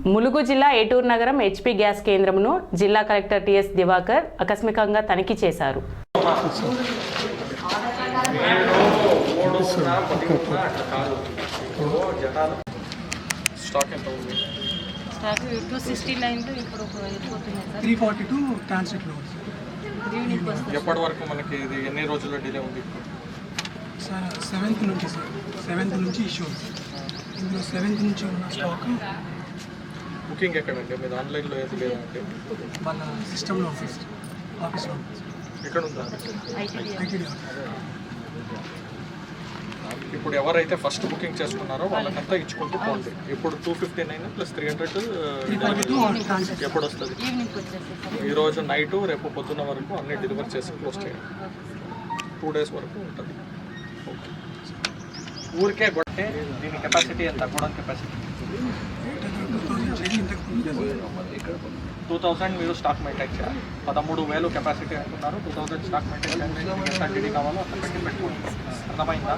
ములుగు జిల్లా ఏటూరు నగరం HP gas కేంద్రమును జిల్లా కలెక్టర్ టిఎస్ దివాకర్ ఆకస్మికంగా తనిఖీ చేశారు. స్టాక్ 269 ఇప్పుడు అయిపోతుంది సార్. 342 ట్రాన్సిట్ లో ఎప్పటి వరకు మనకి ఇది ఎన్ని రోజుల్లో డిలే ఉంది? సార్ 7th నుంచి సార్ 7th నుంచి ఇష్యూ ఇందులో 7th నుంచి ఉన్న స్టాక్ బుకింగ్ ఎక్కడంటే మీరు ఆన్లైన్లో ఏది లేదంటే వాళ్ళ సిస్టంలో ఆఫీస్లో ఎక్కడ ఉందా? ఐటీడీ ఇప్పుడు ఎవరైతే ఫస్ట్ బుకింగ్ చేసుకున్నారో వాళ్ళకంతా ఇచ్చుకుంటూ పోండి. ఇప్పుడు 259 + 300 ఎప్పుడు వస్తుంది? ఈరోజు నైటు రేపు పొద్దున్న వరకు అన్ని డెలివరీ చేసి క్లోజ్ చేయండి. 2 days వరకు ఉంటుంది. ఊరికే కొట్టే దీని కెపాసిటీ ఎంత? గోడౌన్ కెపాసిటీ 2000 మీరు స్టాక్ మెయింటైన్ చేయాలి. 13,000 కెపాసిటీ అంటున్నారు. 2000 స్టాక్ మెయింటైన్ చేయాలి. ఎంత టీడీ కావాలో అంత పెట్టి పెట్టుకోండి. అర్థమైందా?